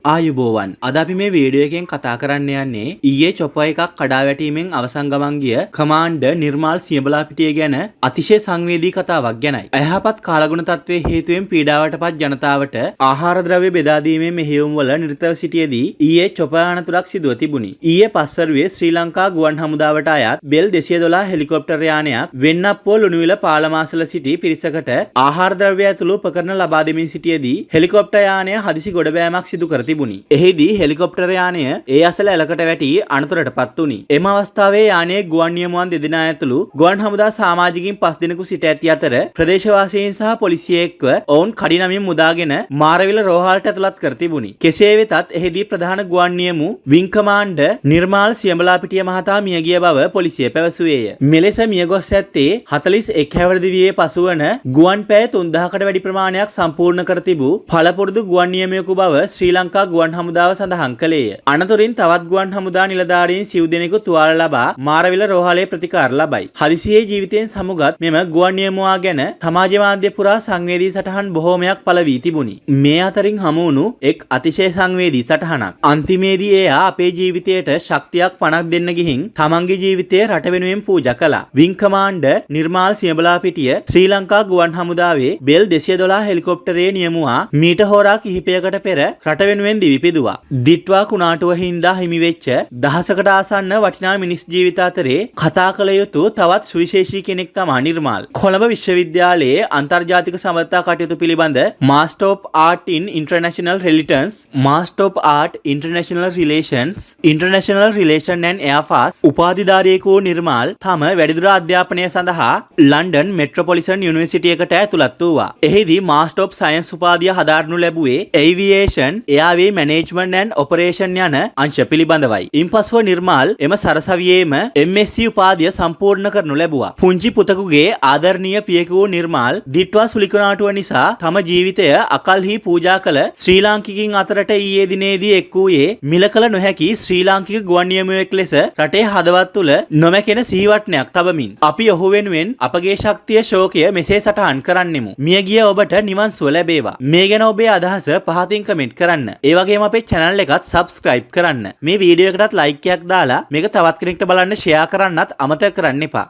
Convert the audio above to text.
ආයුබෝවන් අද අපි මේ වීඩියෝ එකෙන් කතා කරන්න යන්නේ ඊයේ චොපර් එකක් කඩා වැටීමෙන් අවසන් ගමන් ගිය කමාන්ඩර් නිර්මාල් සියඹලාපිටිය ගැන අතිශය සංවේදී කතාවක් ගැනයි. අයහපත් කාලගුණ තත්ත්වයේ හේතුවෙන් පීඩාවටපත් ජනතාවට ආහාර ද්‍රව්‍ය බෙදා දීමේ මෙහෙයුම් වල නිරතව සිටියේදී ඊයේ චොපර් අනතුරක් සිදුව තිබුණි. ඊයේ පස්වරුවේ ශ්‍රී ලංකා ගුවන් හමුදාවට අයත් බෙල් 212 හෙලිකොප්ටර් යානයක් වෙන්නප්පුව ලුණුවිල පාලමාසල සිටි පිරිසකට ආහාර ද්‍රව්‍ය ඇතුළු උපකරණ ලබා දෙමින් සිටියේදී හෙලිකොප්ටර් යානය හදිසි ගොඩබෑමක් සිදු කර තිබුණි. එහිදී හෙලිකොප්ටර් යානය ඒ අසල ඇලකට වැටි අනතුරටපත් වුණි. එම අවස්ථාවේ යානයේ ගුවන් නියමුවන් දෙදෙනා ඇතුළු ගුවන් හමුදා සමාජිකින් 5 දෙනෙකු සිට ඇති අතර ප්‍රදේශවාසීන් සහ පොලිසිය එක්ව ඔවුන් කඩිනමින් මුදාගෙන මාරවිල රෝහලට ඇතුළත් කර තිබුණි. කෙසේ වෙතත් එහිදී ප්‍රධාන ගුවන් නියමු විං කමාන්ඩර් නිර්මාල් සියඹලාපිටිය මහතා මියගිය බව පොලිසිය පැවසුවේය. මෙලෙස මියගොස් ඇත්තේ 41 හැවිරිදිවියේ පසුවන ගුවන් පැය 3000කට වැඩි ප්‍රමාණයක් සම්පූර්ණ කර තිබූ පළපුරුදු ගුවන් නියමයෙකු බව ශ්‍රී ලංකා ගුවන් හමුදාව සඳහන් කළේය. අනතුරින් තවත් ගුවන් හමුදා නිලධාරීන් සිව් දෙනෙකු තුවාල ලබා මාරවිල රෝහලේ ප්‍රතිකාර ලබයි. හදිසියේ ජීවිතයෙන් සමුගත් මෙම ගුවන් නියමුවා ගැන සමාජ මාධ්‍ය පුරා සංවේදී සටහන් බොහෝමයක් පළ වී තිබුණි. මේ අතරින් හමු වුණු එක් අතිශය සංවේදී සටහනක්. අන්තිමේදී එයා අපේ ජීවිතයට ශක්තියක් පණක් දෙන්න ගිහින් තමන්ගේ ජීවිතය රට වෙනුවෙන් පූජා කළා. විං කමාන්ඩර් නිර්මාල් සියඹලාපිටිය ශ්‍රී ලංකා ගුවන් හමුදාවේ බෙල් 212 හෙලිකොප්ටරයේ නියමුවා මීට හෝරා කිහිපයකට පෙර රට වෙනුවෙන් දිවිපෙදුවා. දිට්වා කුණාටුව හින්දා හිමි වෙච්ච දහසකට ආසන්න වටිනා මිනිස් ජීවිත අතරේ කතා කළ යුතු තවත් සුවිශේෂී කෙනෙක් තමයි නිර්මාල්. කොළඹ විශ්වවිද්‍යාලයේ අන්තර්ජාතික සමගතා කටයුතු පිළිබඳ Master of Art in International Relations, Master of Art International Relations, International Relation and Air Force උපාධිධාරියෙකු නිර්මාල් තම වැඩිදුර අධ්‍යාපනය සඳහා ලන්ඩන් මෙට්‍රොපොලිටන් යුනිවර්සිටි එකට ඇතුළත් වූවා. එහිදී Master of Science උපාධිය හදාරනු ලැබුවේ Aviation, Airway Management and Operation යන අංශ පිළිබඳවයි. ඉන්පසුව නිර්මාල් එම සරසවියේම MSc උපාධිය සම්පූර්ණ කරනු ලැබුවා. පුංචි පුතකුගේ ආදරණීය පියෙකු නිර්මාල් දිට්වා සුලිකුණාටුව නිසා තම ජීවිතය අකල්හි පූජා කළ ශ්‍රී ලාංකිකින් අතරට ඊයේ දිනේදී එක් වූයේ මිල කළ නොහැකි ශ්‍රී ලාංකික ගුවන් නියමුවෙක් ලෙස රටේ හදවත් තුළ නොමැකෙන සිහිවටනයක් තබමින් අපි ඔහු වෙනුවෙන් අපගේ ශක්තිය ශෝකය මෙසේ සටහන් කරන්නෙමු. මියගිය ඔබට නිවන් සුව ලැබේවා. මේ ගැන ඔබේ අදහස පහතින් කමෙන්ට් කරන්න. ඒ වගේම අපේ channel එකත් subscribe කරන්න. මේ වීඩියෝ එකටත් like එකක් දාලා මේක තවත් කෙනෙක්ට බලන්න share කරන්නත් අමතක කරන්න එපා.